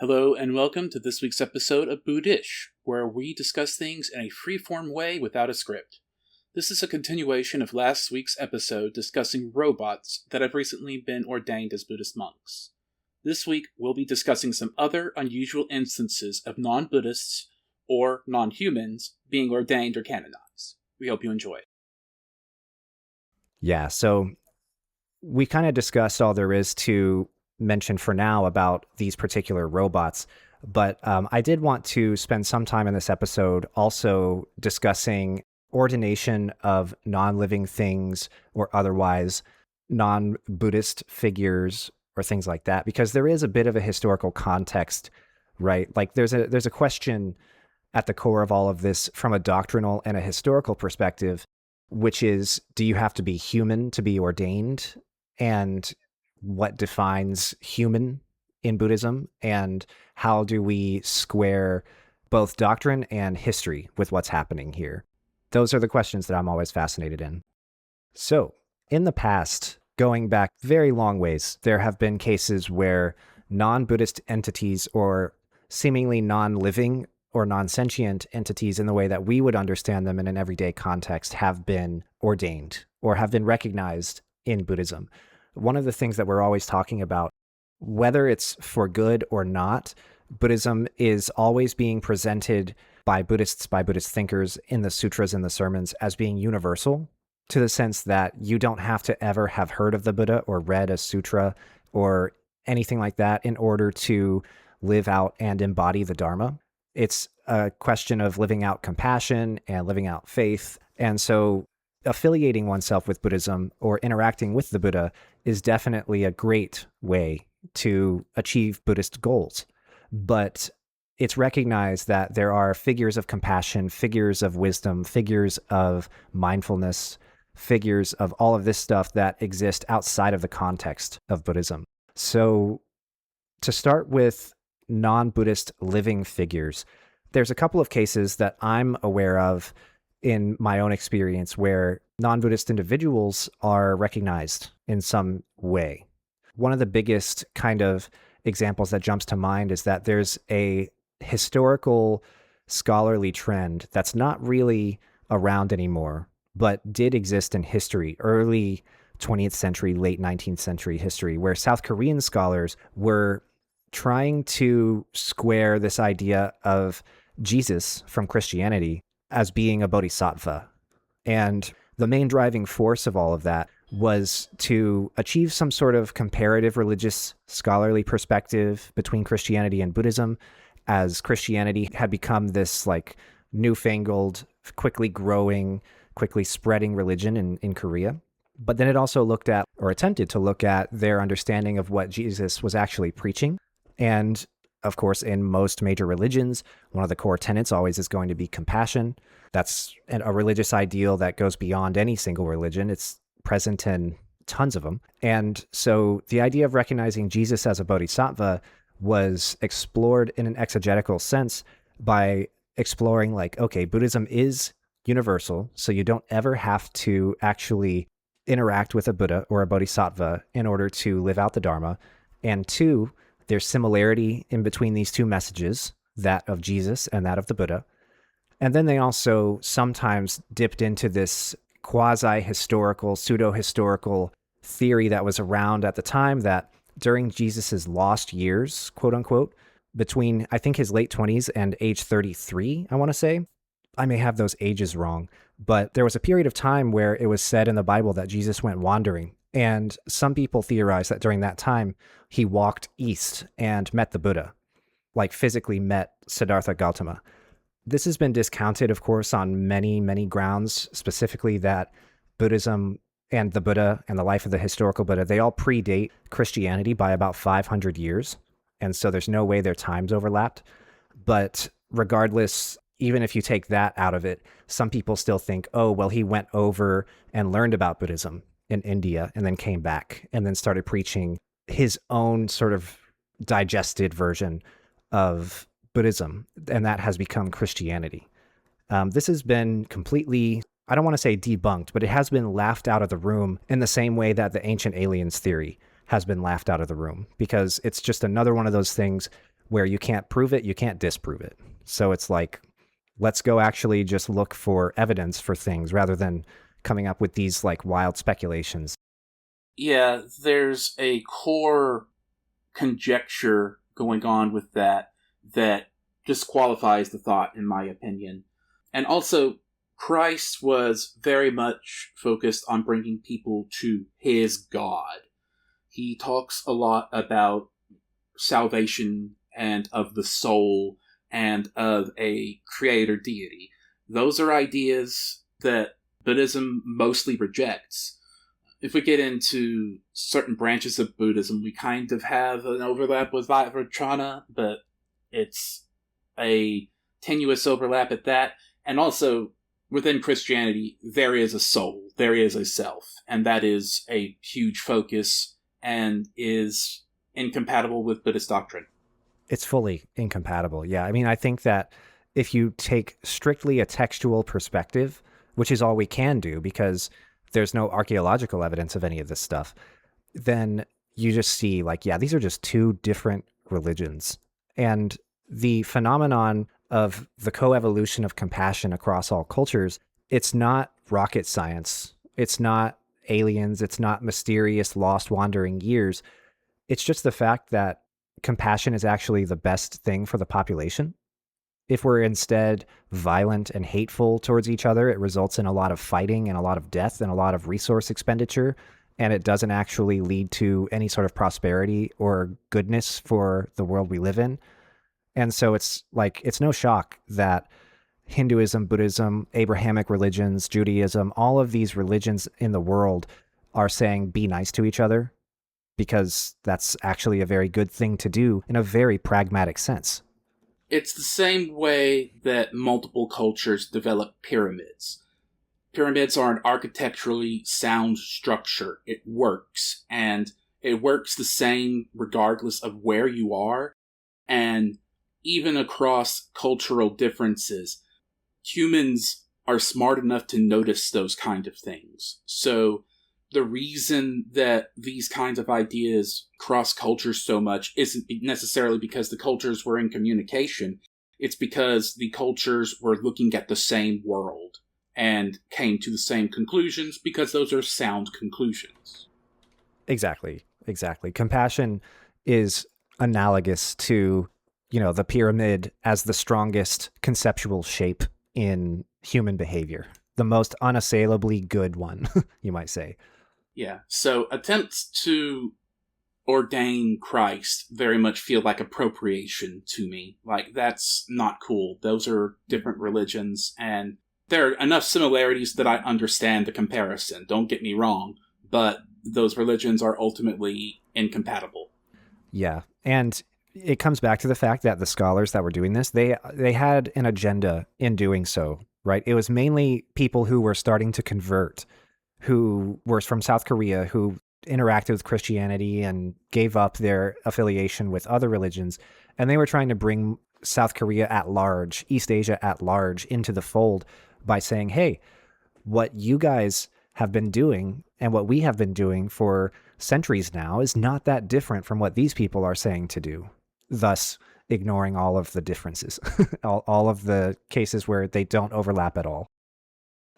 Hello and welcome to this week's episode of Buddhish, where we discuss things in a free-form way without a script. This is a continuation of last week's episode discussing robots that have recently been ordained as Buddhist monks. This week, we'll be discussing some other unusual instances of non-Buddhists or non-humans being ordained or canonized. We hope you enjoy. Yeah, so we kind of discussed all there is to mention for now about these particular robots, but I did want to spend some time in this episode also discussing ordination of non-living things or otherwise non-Buddhist figures or things like that, because there is a bit of a historical context, right? Like there's a question at the core of all of this from a doctrinal and a historical perspective, which is, do you have to be human to be ordained? And what defines human in Buddhism, and how do we square both doctrine and history with what's happening here? Those are the questions that I'm always fascinated in. So, in the past, going back very long ways, there have been cases where non-Buddhist entities or seemingly non-living or non-sentient entities in the way that we would understand them in an everyday context have been ordained or have been recognized in Buddhism. One of the things that we're always talking about, whether it's for good or not, Buddhism is always being presented by Buddhists, by Buddhist thinkers in the sutras and the sermons as being universal, to the sense that you don't have to ever have heard of the Buddha or read a sutra or anything like that in order to live out and embody the Dharma. It's a question of living out compassion and living out faith. And so affiliating oneself with Buddhism or interacting with the Buddha is definitely a great way to achieve Buddhist goals. But it's recognized that there are figures of compassion, figures of wisdom, figures of mindfulness, figures of all of this stuff that exist outside of the context of Buddhism. So to start with non-Buddhist living figures, there's a couple of cases that I'm aware of in my own experience where non-Buddhist individuals are recognized in some way. One of the biggest kind of examples that jumps to mind is that there's a historical scholarly trend that's not really around anymore, but did exist in history, early 20th century, late 19th century history, where South Korean scholars were trying to square this idea of Jesus from Christianity as being a bodhisattva. And the main driving force of all of that was to achieve some sort of comparative religious scholarly perspective between Christianity and Buddhism, as Christianity had become this like newfangled, quickly growing, quickly spreading religion in Korea. But then it also looked at, or attempted to look at, their understanding of what Jesus was actually preaching. And of course, in most major religions, one of the core tenets always is going to be compassion. That's a religious ideal that goes beyond any single religion. It's present in tons of them. And so the idea of recognizing Jesus as a bodhisattva was explored in an exegetical sense by exploring like, okay, Buddhism is universal, so you don't ever have to actually interact with a Buddha or a bodhisattva in order to live out the Dharma. And two, there's similarity in between these two messages, that of Jesus and that of the Buddha. And then they also sometimes dipped into this quasi-historical, pseudo-historical theory that was around at the time that during Jesus's lost years, quote unquote, between, I think, his late 20s and age 33, I want to say. I may have those ages wrong, but there was a period of time where it was said in the Bible that Jesus went wandering. And some people theorize that during that time, he walked east and met the Buddha, like physically met Siddhartha Gautama. This has been discounted, of course, on many, many grounds, specifically that Buddhism and the Buddha and the life of the historical Buddha, they all predate Christianity by about 500 years. And so there's no way their times overlapped. But regardless, even if you take that out of it, some people still think, oh, well, he went over and learned about Buddhism in India and then came back and then started preaching his own sort of digested version of Buddhism, and that has become Christianity. This has been completely, I don't want to say debunked, but it has been laughed out of the room in the same way that the ancient aliens theory has been laughed out of the room, because it's just another one of those things where you can't prove it, you can't disprove it. So it's like, let's go actually just look for evidence for things rather than coming up with these like wild speculations. Yeah, there's a core conjecture going on with that disqualifies the thought, in my opinion. And also, Christ was very much focused on bringing people to his God. He talks a lot about salvation and of the soul and of a creator deity. Those are ideas that Buddhism mostly rejects. If we get into certain branches of Buddhism, we kind of have an overlap with Vajrayana, but it's a tenuous overlap at that. And also, within Christianity, there is a soul, there is a self, and that is a huge focus and is incompatible with Buddhist doctrine. It's fully incompatible. Yeah. I mean, I think that if you take strictly a textual perspective, which is all we can do because there's no archaeological evidence of any of this stuff, then you just see like, yeah, these are just two different religions. And the phenomenon of the coevolution of compassion across all cultures, it's not rocket science. It's not aliens. It's not mysterious lost wandering years. It's just the fact that compassion is actually the best thing for the population. If we're instead violent and hateful towards each other, it results in a lot of fighting and a lot of death and a lot of resource expenditure, and it doesn't actually lead to any sort of prosperity or goodness for the world we live in. And so it's like, it's no shock that Hinduism, Buddhism, Abrahamic religions, Judaism, all of these religions in the world are saying be nice to each other, because that's actually a very good thing to do in a very pragmatic sense. It's the same way that multiple cultures develop pyramids. Pyramids are an architecturally sound structure. It works, and it works the same regardless of where you are, and even across cultural differences. Humans are smart enough to notice those kind of things. So the reason that these kinds of ideas cross cultures so much isn't necessarily because the cultures were in communication. It's because the cultures were looking at the same world and came to the same conclusions because those are sound conclusions. Exactly. Compassion is analogous to, the pyramid as the strongest conceptual shape in human behavior. The most unassailably good one, you might say. Yeah, so attempts to ordain Christ very much feel like appropriation to me. Like, that's not cool. Those are different religions, and there are enough similarities that I understand the comparison. Don't get me wrong, but those religions are ultimately incompatible. Yeah, and it comes back to the fact that the scholars that were doing this, they had an agenda in doing so, right? It was mainly people who were starting to convert, who were from South Korea, who interacted with Christianity and gave up their affiliation with other religions. And they were trying to bring South Korea at large, East Asia at large, into the fold by saying, hey, what you guys have been doing and what we have been doing for centuries now is not that different from what these people are saying to do. Thus, ignoring all of the differences, all of the cases where they don't overlap at all.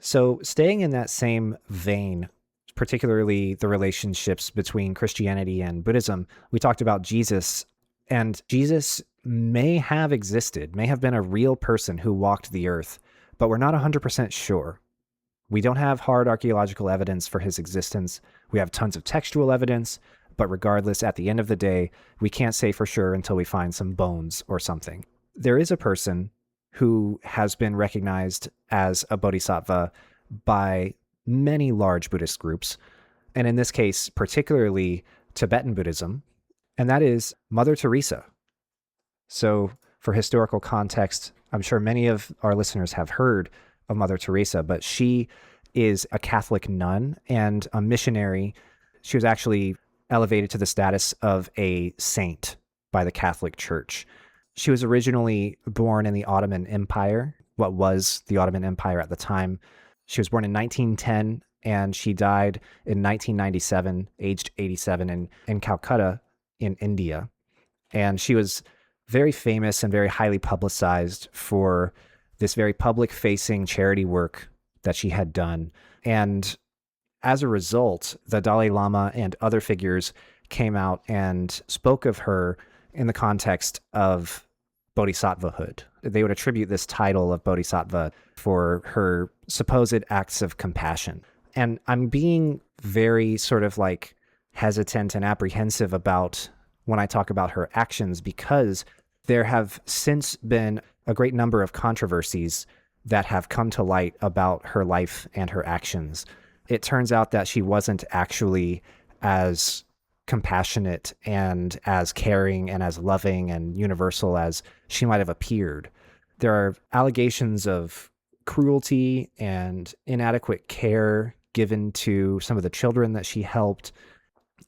So staying in that same vein, particularly the relationships between Christianity and Buddhism, we talked about Jesus, and Jesus may have existed, may have been a real person who walked the earth, but we're not 100% sure. We don't have hard archaeological evidence for his existence. We have tons of textual evidence, but regardless, at the end of the day, we can't say for sure until we find some bones or something. There is a person who has been recognized as a bodhisattva by many large Buddhist groups, and in this case, particularly Tibetan Buddhism, and that is Mother Teresa. So, for historical context, I'm sure many of our listeners have heard of Mother Teresa, but she is a Catholic nun and a missionary. She was actually elevated to the status of a saint by the Catholic Church. She was originally born in the Ottoman Empire, what was the Ottoman Empire at the time. She was born in 1910, and she died in 1997, aged 87, in Calcutta in India. And she was very famous and very highly publicized for this very public-facing charity work that she had done. And as a result, the Dalai Lama and other figures came out and spoke of her in the context of bodhisattvahood. They would attribute this title of bodhisattva for her supposed acts of compassion. And I'm being very sort of like hesitant and apprehensive about when I talk about her actions, because there have since been a great number of controversies that have come to light about her life and her actions. It turns out that she wasn't actually as compassionate and as caring and as loving and universal as she might have appeared. There are allegations of cruelty and inadequate care given to some of the children that she helped.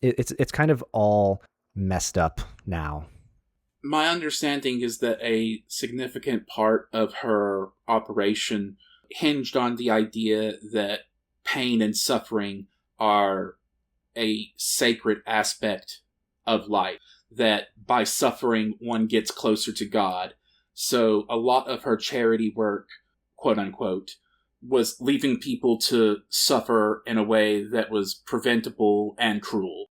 It's kind of all messed up now. My understanding is that a significant part of her operation hinged on the idea that pain and suffering are a sacred aspect of life, that by suffering one gets closer to God. So a lot of her charity work, quote unquote, was leaving people to suffer in a way that was preventable and cruel.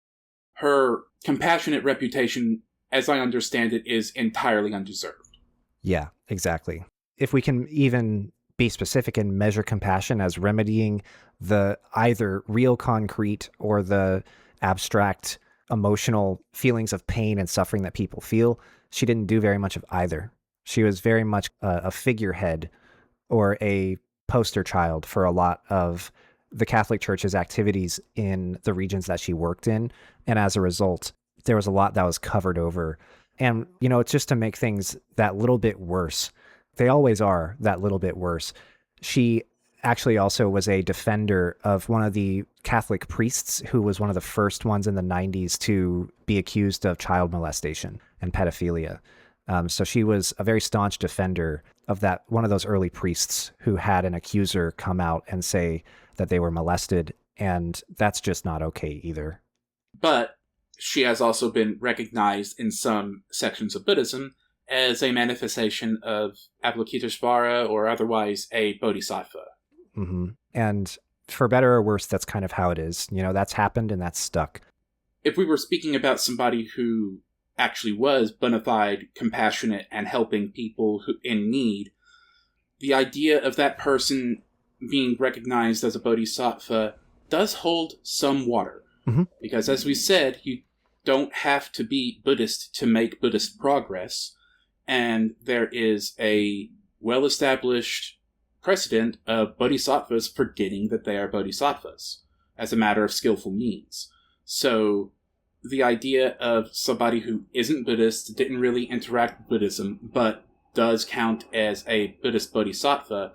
Her compassionate reputation, as I understand it, is entirely undeserved. Yeah, exactly. If we can even be specific and measure compassion as remedying the either real concrete or the abstract emotional feelings of pain and suffering that people feel, she didn't do very much of either. She was very much a figurehead or a poster child for a lot of the Catholic Church's activities in the regions that she worked in. And as a result, there was a lot that was covered over. And, you know, it's just to make things that little bit worse. They always are that little bit worse. She actually also was a defender of one of the Catholic priests who was one of the first ones in the 90s to be accused of child molestation and pedophilia. So she was a very staunch defender of that, one of those early priests who had an accuser come out and say that they were molested. And that's just not okay either. But she has also been recognized in some sections of Buddhism as a manifestation of Avalokiteshvara, or otherwise a bodhisattva. Mm-hmm. And for better or worse, that's kind of how it is. You know, that's happened and that's stuck. If we were speaking about somebody who actually was bona fide, compassionate, and helping people in need, the idea of that person being recognized as a bodhisattva does hold some water. Mm-hmm. Because as we said, you don't have to be Buddhist to make Buddhist progress, and there is a well-established precedent of bodhisattvas forgetting that they are bodhisattvas as a matter of skillful means. So the idea of somebody who isn't Buddhist, didn't really interact with Buddhism, but does count as a Buddhist bodhisattva,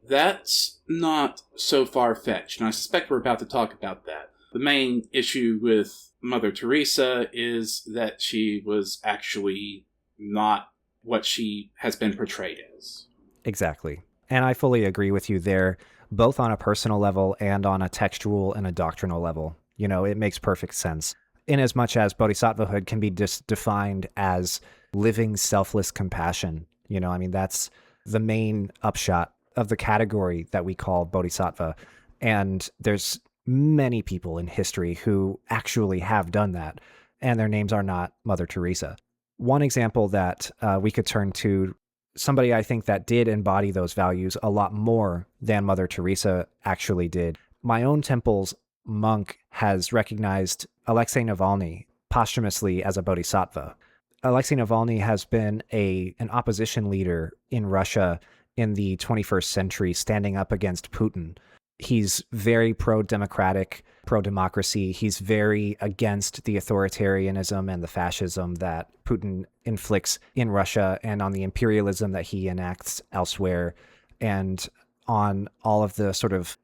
that's not so far-fetched, and I suspect we're about to talk about that. The main issue with Mother Teresa is that she was actually not what she has been portrayed as. Exactly. And I fully agree with you there, both on a personal level and on a textual and a doctrinal level. You know, it makes perfect sense. In as much as bodhisattvahood can be defined as living selfless compassion. You know, I mean, that's the main upshot of the category that we call bodhisattva. And there's many people in history who actually have done that, and their names are not Mother Teresa. One example that we could turn to, somebody I think that did embody those values a lot more than Mother Teresa actually did. My own temple's monk has recognized Alexei Navalny posthumously as a bodhisattva. Alexei Navalny has been an opposition leader in Russia in the 21st century, standing up against Putin. He's very pro-democratic, pro-democracy. He's very against the authoritarianism and the fascism that Putin inflicts in Russia, and on the imperialism that he enacts elsewhere, and on all of the sort of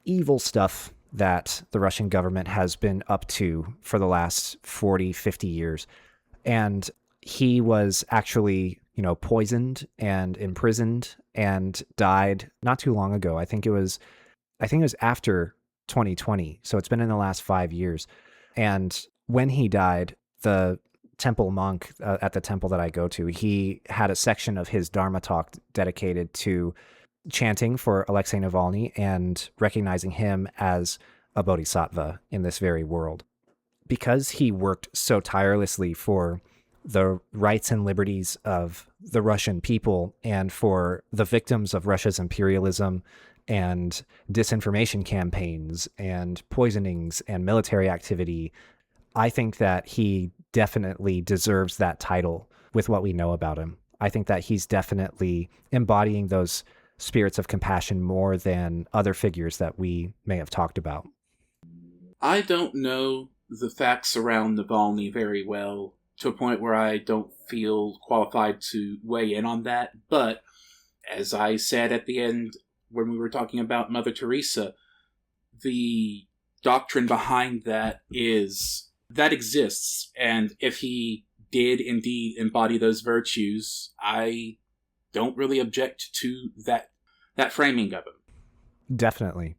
evil stuff that the Russian government has been up to for the last 40, 50 years. And he was actually, you know, poisoned and imprisoned and died not too long ago. I think it was after 2020. So it's been in the last 5 years. And when he died, the temple monk at the temple that I go to, he had a section of his Dharma talk dedicated to chanting for Alexei Navalny and recognizing him as a bodhisattva in this very world. Because he worked so tirelessly for the rights and liberties of the Russian people and for the victims of Russia's imperialism and disinformation campaigns and poisonings and military activity, I think that he definitely deserves that title with what we know about him. I think that he's definitely embodying those spirits of compassion more than other figures that we may have talked about. I don't know the facts around Navalny very well, to a point where I don't feel qualified to weigh in on that, but as I said at the end when we were talking about Mother Teresa, the doctrine behind that exists, and if he did indeed embody those virtues, I don't really object to that framing of him. Definitely.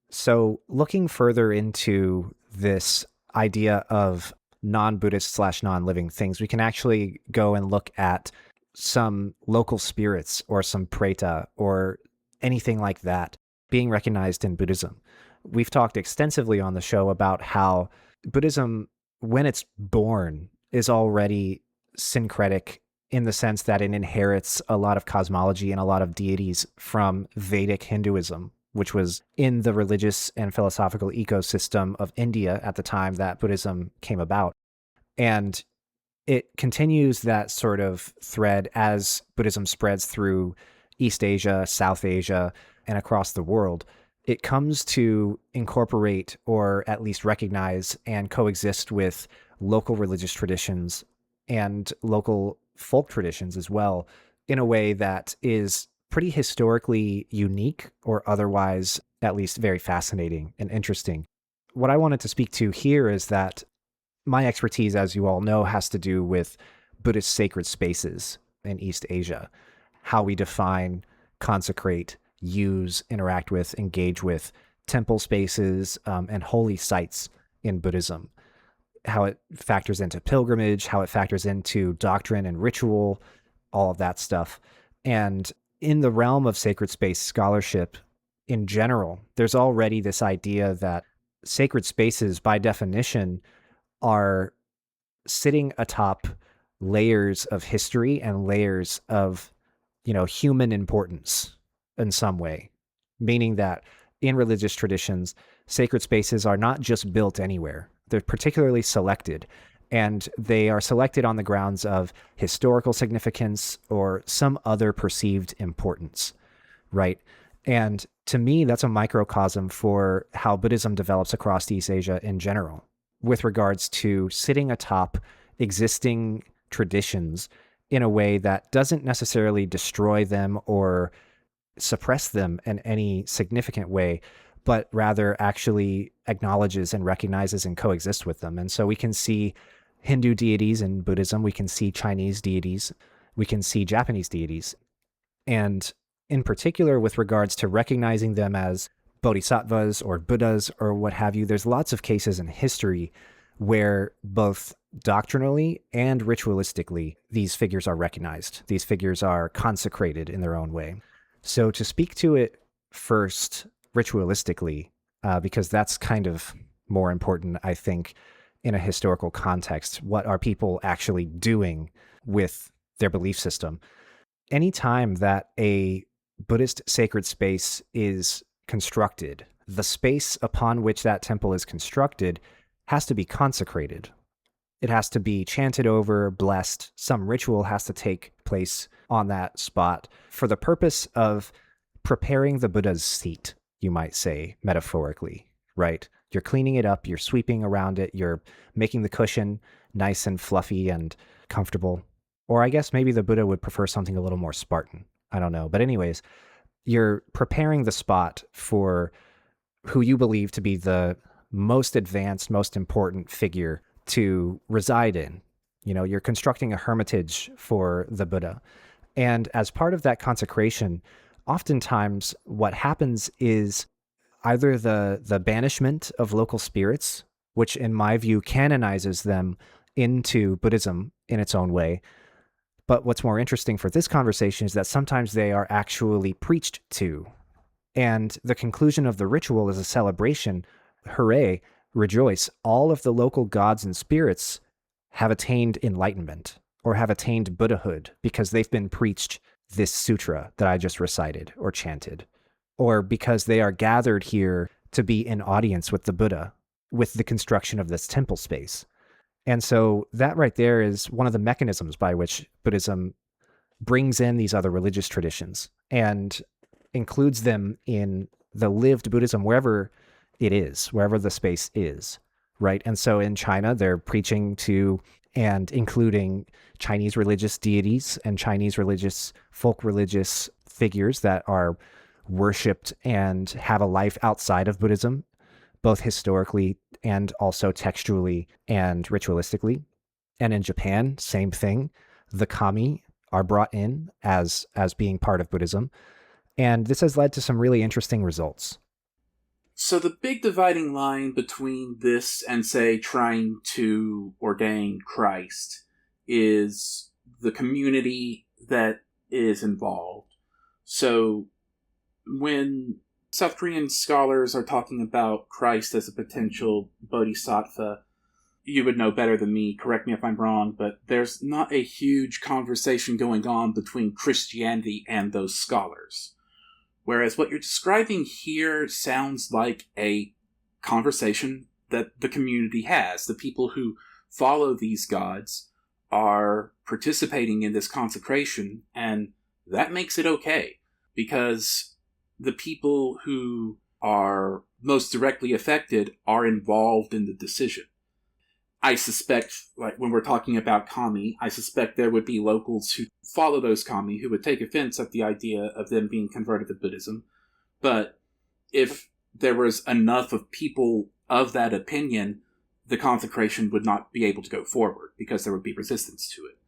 So looking further into this idea of non-Buddhist / non-living things, we can actually go and look at some local spirits or some preta or anything like that being recognized in Buddhism. We've talked extensively on the show about how Buddhism, when it's born, is already syncretic in the sense that it inherits a lot of cosmology and a lot of deities from Vedic Hinduism, which was in the religious and philosophical ecosystem of India at the time that Buddhism came about. And it continues that sort of thread as Buddhism spreads through East Asia, South Asia, and across the world. It comes to incorporate or at least recognize and coexist with local religious traditions and local folk traditions as well in a way that is pretty historically unique or otherwise at least very fascinating and interesting. What I wanted to speak to here is that my expertise, as you all know, has to do with Buddhist sacred spaces in East Asia, how we define, consecrate, use, interact with, engage with temple spaces and holy sites in Buddhism, how it factors into pilgrimage, how it factors into doctrine and ritual, all of that stuff. And in the realm of sacred space scholarship in general, there's already this idea that sacred spaces, by definition, are sitting atop layers of history and layers of, human importance in some way, meaning that in religious traditions, sacred spaces are not just built anywhere. They're particularly selected, and they are selected on the grounds of historical significance or some other perceived importance, right? And to me, that's a microcosm for how Buddhism develops across East Asia in general, with regards to sitting atop existing traditions in a way that doesn't necessarily destroy them or suppress them in any significant way, but rather actually acknowledges and recognizes and coexists with them. And so we can see Hindu deities in Buddhism, we can see Chinese deities, we can see Japanese deities. And in particular, with regards to recognizing them as bodhisattvas or Buddhas or what have you, there's lots of cases in history where both doctrinally and ritualistically, these figures are recognized. These figures are consecrated in their own way. So to speak to it first ritualistically, because that's kind of more important, I think, in a historical context. What are people actually doing with their belief system? Anytime that a Buddhist sacred space is constructed, the space upon which that temple is constructed has to be consecrated. It has to be chanted over, blessed. Some ritual has to take place on that spot for the purpose of preparing the Buddha's seat, you might say, metaphorically, right? You're cleaning it up, you're sweeping around it, you're making the cushion nice and fluffy and comfortable. Or I guess maybe the Buddha would prefer something a little more Spartan. I don't know. But anyways, you're preparing the spot for who you believe to be the most advanced, most important figure to reside in. You're constructing a hermitage for the Buddha. And as part of that consecration, oftentimes what happens is either the banishment of local spirits, which in my view canonizes them into Buddhism in its own way. But what's more interesting for this conversation is that sometimes they are actually preached to. And the conclusion of the ritual is a celebration. Hooray, rejoice, all of the local gods and spirits have attained enlightenment or have attained Buddhahood because they've been preached this sutra that I just recited or chanted, or because they are gathered here to be in audience with the Buddha with the construction of this temple space. And so that right there is one of the mechanisms by which Buddhism brings in these other religious traditions and includes them in the lived Buddhism wherever it is, wherever the space is, right? And so in China, they're preaching to and including Chinese religious deities and Chinese religious, folk religious figures that are worshipped and have a life outside of Buddhism, both historically and also textually and ritualistically. And in Japan, same thing. The kami are brought in as being part of Buddhism. And this has led to some really interesting results. So the big dividing line between this and, say, trying to ordain Christ is the community that is involved. So when South Korean scholars are talking about Christ as a potential bodhisattva, you would know better than me, correct me if I'm wrong, but there's not a huge conversation going on between Christianity and those scholars. Whereas what you're describing here sounds like a conversation that the community has. The people who follow these gods are participating in this consecration, and that makes it okay, because the people who are most directly affected are involved in the decision. I suspect, like when we're talking about kami, I suspect there would be locals who follow those kami who would take offense at the idea of them being converted to Buddhism. But if there was enough of people of that opinion, the consecration would not be able to go forward because there would be resistance to it.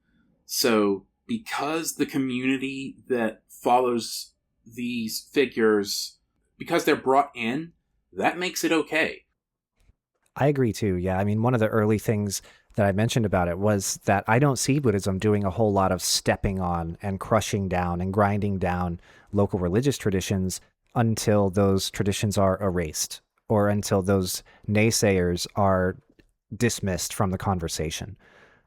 So because the community that follows these figures, because they're brought in, that makes it okay. I agree too. Yeah. I mean, one of the early things that I mentioned about it was that I don't see Buddhism doing a whole lot of stepping on and crushing down and grinding down local religious traditions until those traditions are erased or until those naysayers are dismissed from the conversation.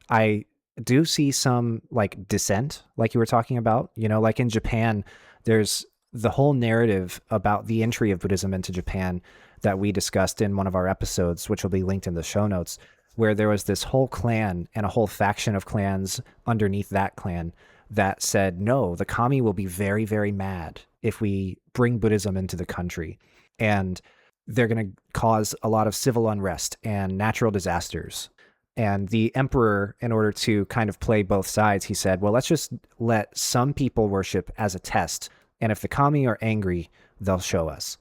I do see some like dissent, like you were talking about, like in Japan, there's the whole narrative about the entry of Buddhism into Japan that we discussed in one of our episodes, which will be linked in the show notes, where there was this whole clan and a whole faction of clans underneath that clan that said, no, the kami will be very, very mad if we bring Buddhism into the country. And they're going to cause a lot of civil unrest and natural disasters. And the emperor, in order to kind of play both sides, he said, well, let's just let some people worship as a test. And if the kami are angry, they'll show us.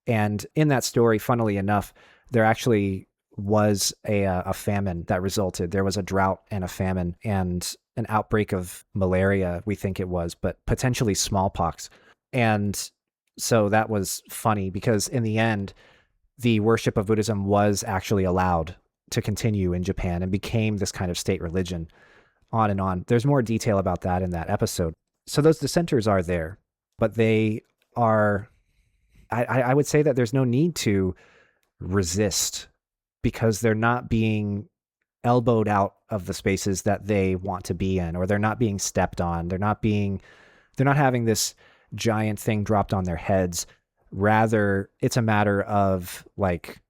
And in that story, funnily enough, there actually was a famine that resulted. There was a drought and a famine and an outbreak of malaria, we think it was, but potentially smallpox. And so that was funny because in the end, the worship of Buddhism was actually allowed to continue in Japan and became this kind of state religion, on and on. There's more detail about that in that episode. So those dissenters are there, but they are... I would say that there's no need to resist because they're not being elbowed out of the spaces that they want to be in, or they're not being stepped on. They're not having this giant thing dropped on their heads. Rather, it's a matter of like,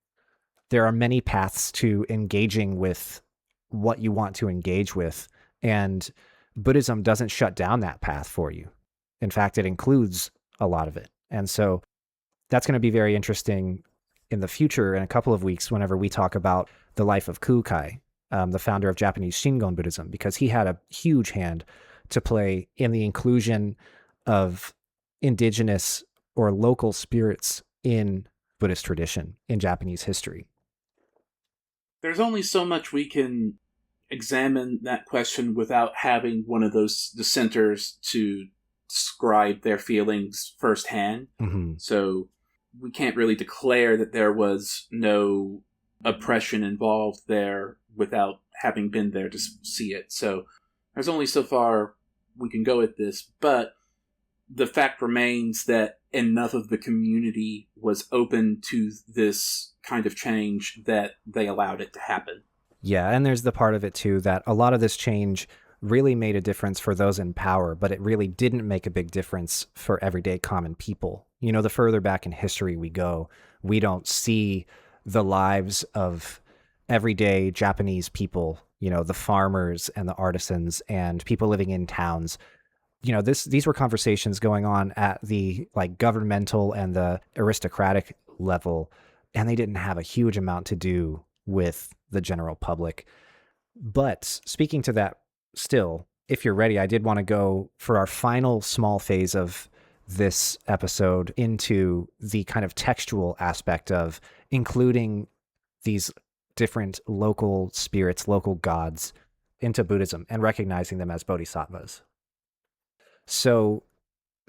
there are many paths to engaging with what you want to engage with. And Buddhism doesn't shut down that path for you. In fact, it includes a lot of it. And so that's going to be very interesting in the future in a couple of weeks whenever we talk about the life of Kukai, the founder of Japanese Shingon Buddhism, because he had a huge hand to play in the inclusion of indigenous or local spirits in Buddhist tradition in Japanese history. There's only so much we can examine that question without having one of those dissenters to describe their feelings firsthand. Mm-hmm. So we can't really declare that there was no oppression involved there without having been there to see it. So there's only so far we can go with this, but the fact remains that enough of the community was open to this kind of change that they allowed it to happen. Yeah, and there's the part of it too that a lot of this change really made a difference for those in power, but it really didn't make a big difference for everyday common people. You know, the further back in history we go, we don't see the lives of everyday Japanese people, you know, the farmers and the artisans and people living in towns. You know, these were conversations going on at the like governmental and the aristocratic level, and they didn't have a huge amount to do with the general public. But speaking to that still, if you're ready, I did want to go for our final small phase of this episode into the kind of textual aspect of including these different local spirits, local gods into Buddhism and recognizing them as bodhisattvas. So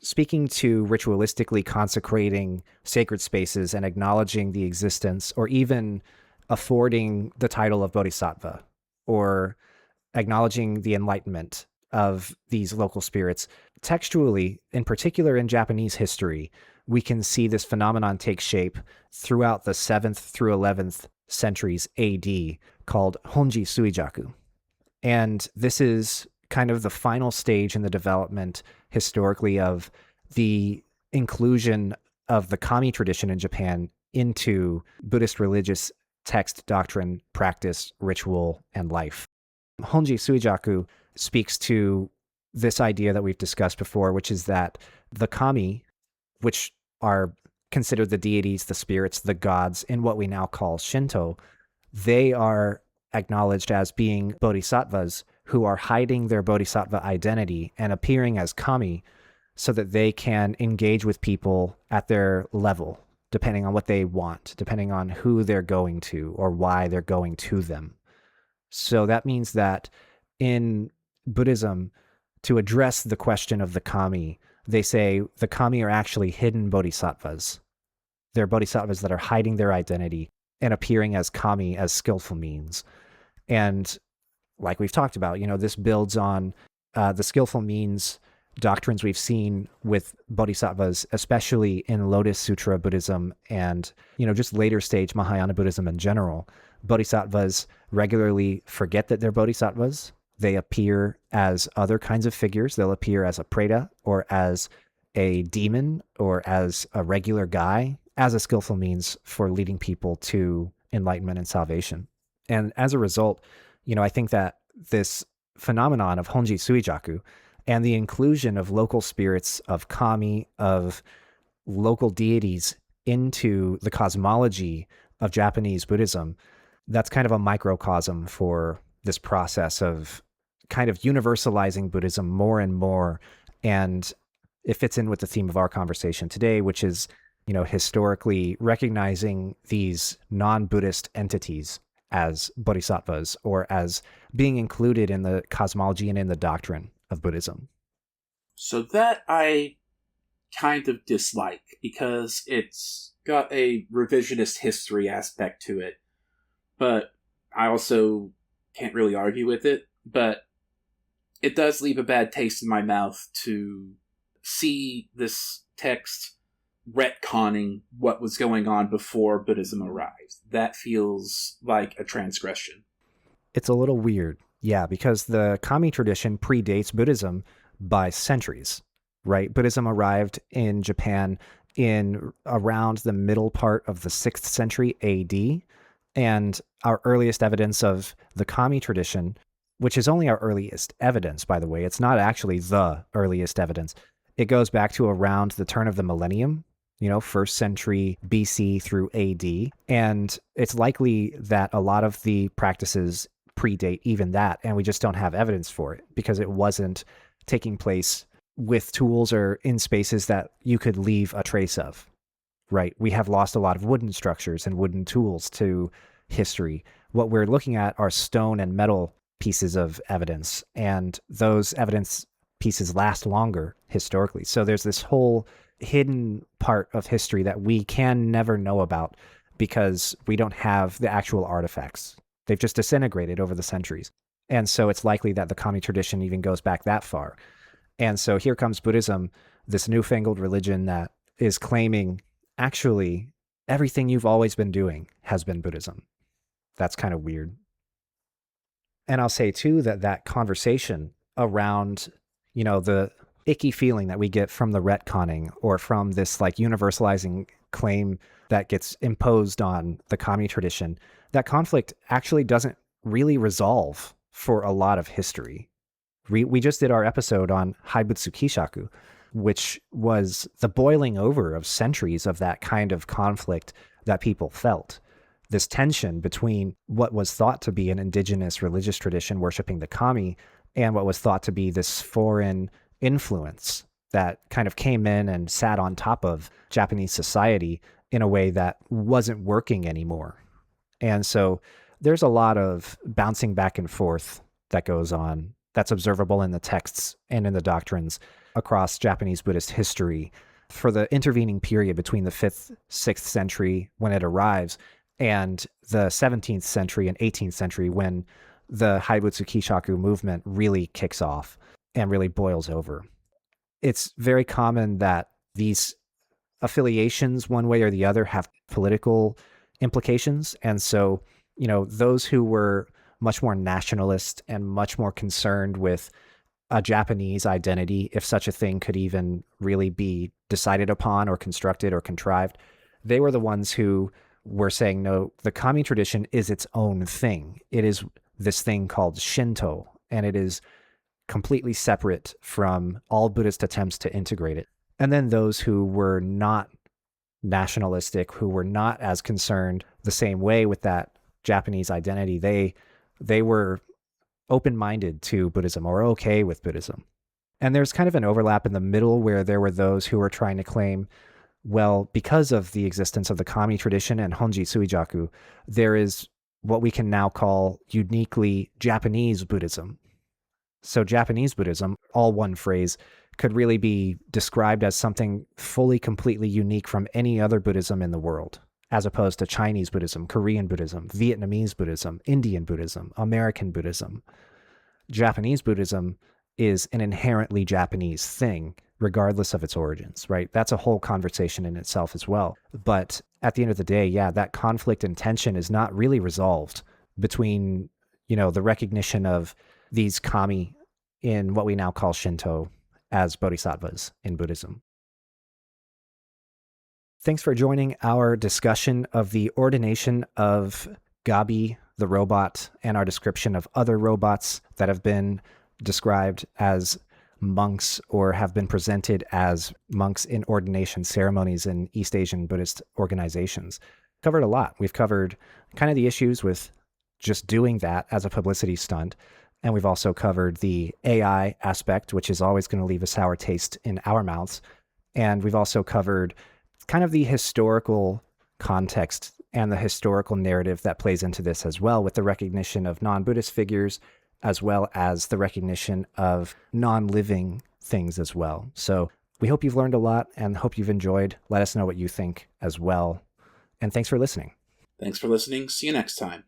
speaking to ritualistically consecrating sacred spaces and acknowledging the existence or even affording the title of bodhisattva or acknowledging the enlightenment of these local spirits, textually, in particular in Japanese history, we can see this phenomenon take shape throughout the 7th through 11th centuries AD called Honji Suijaku. And this is kind of the final stage in the development historically of the inclusion of the Kami tradition in Japan into Buddhist religious text, doctrine, practice, ritual, and life. Honji Suijaku speaks to this idea that we've discussed before, which is that the Kami, which are considered the deities, the spirits, the gods in what we now call Shinto, they are acknowledged as being bodhisattvas who are hiding their bodhisattva identity and appearing as Kami so that they can engage with people at their level, depending on what they want, depending on who they're going to or why they're going to them. So that means that in Buddhism, to address the question of the Kami, they say the Kami are actually hidden bodhisattvas. They're bodhisattvas that are hiding their identity and appearing as Kami as skillful means. And like we've talked about, you know, this builds on the skillful means doctrines we've seen with bodhisattvas, especially in Lotus Sutra Buddhism and, you know, just later stage Mahayana Buddhism in general. Bodhisattvas regularly forget that they're bodhisattvas. They appear as other kinds of figures. They'll appear as a preta or as a demon or as a regular guy as a skillful means for leading people to enlightenment and salvation. And as a result, you know, I think that this phenomenon of Honji Suijaku and the inclusion of local spirits, of Kami, of local deities into the cosmology of Japanese Buddhism, that's kind of a microcosm for this process of kind of universalizing Buddhism more and more. And it fits in with the theme of our conversation today, which is, you know, historically recognizing these non-Buddhist entities as bodhisattvas or as being included in the cosmology and in the doctrine of Buddhism. So that I kind of dislike because it's got a revisionist history aspect to it. But I also can't really argue with it. But it does leave a bad taste in my mouth to see this text retconning what was going on before Buddhism arrived. That feels like a transgression. It's a little weird, yeah, because the Kami tradition predates Buddhism by centuries, right? Buddhism arrived in Japan in around the middle part of the 6th century AD, and our earliest evidence of the Kami tradition, which is only our earliest evidence, by the way, it's not actually the earliest evidence. It goes back to around the turn of the millennium, you know, 1st century BC through AD. And it's likely that a lot of the practices predate even that, and we just don't have evidence for it because it wasn't taking place with tools or in spaces that you could leave a trace of, right? We have lost a lot of wooden structures and wooden tools to history. What we're looking at are stone and metal pieces of evidence, and those evidence pieces last longer historically. So there's this whole hidden part of history that we can never know about because we don't have the actual artifacts. They've just disintegrated over the centuries. And so it's likely that the kami tradition even goes back that far. And so here comes Buddhism, this newfangled religion that is claiming, actually, everything you've always been doing has been Buddhism. That's kind of weird. And I'll say, too, that conversation around, the icky feeling that we get from the retconning or from this like universalizing claim that gets imposed on the kami tradition, that conflict actually doesn't really resolve for a lot of history. We just did our episode on Haibutsu Kishaku, which was the boiling over of centuries of that kind of conflict that people felt. This tension between what was thought to be an indigenous religious tradition worshiping the kami and what was thought to be this foreign influence that kind of came in and sat on top of Japanese society in a way that wasn't working anymore. And so there's a lot of bouncing back and forth that goes on that's observable in the texts and in the doctrines across Japanese Buddhist history for the intervening period between the 5th, 6th century when it arrives and the 17th century and 18th century when the Haibutsu Kishaku movement really kicks off and really boils over. It's very common that these affiliations, one way or the other, have political implications. And so, those who were much more nationalist and much more concerned with a Japanese identity, if such a thing could even really be decided upon or constructed or contrived, they were the ones who were saying, no, the kami tradition is its own thing. It is this thing called Shinto, and it is completely separate from all Buddhist attempts to integrate it. And then those who were not nationalistic, who were not as concerned the same way with that Japanese identity, they were open-minded to Buddhism or okay with Buddhism. And there's kind of an overlap in the middle where there were those who were trying to claim, well, because of the existence of the kami tradition and Honji Suijaku, there is what we can now call uniquely Japanese Buddhism. So Japanese Buddhism, all one phrase, could really be described as something fully, completely unique from any other Buddhism in the world, as opposed to Chinese Buddhism, Korean Buddhism, Vietnamese Buddhism, Indian Buddhism, American Buddhism. Japanese Buddhism is an inherently Japanese thing, regardless of its origins, right? That's a whole conversation in itself as well. But at the end of the day, that conflict and tension is not really resolved between, the recognition of these kami in what we now call Shinto as bodhisattvas in Buddhism. Thanks for joining our discussion of the ordination of Gabi, the robot, and our description of other robots that have been described as monks or have been presented as monks in ordination ceremonies in East Asian Buddhist organizations. Covered a lot. We've covered kind of the issues with just doing that as a publicity stunt. And we've also covered the AI aspect, which is always going to leave a sour taste in our mouths. And we've also covered kind of the historical context and the historical narrative that plays into this as well, with the recognition of non-Buddhist figures, as well as the recognition of non-living things as well. So we hope you've learned a lot and hope you've enjoyed. Let us know what you think as well. And thanks for listening. Thanks for listening. See you next time.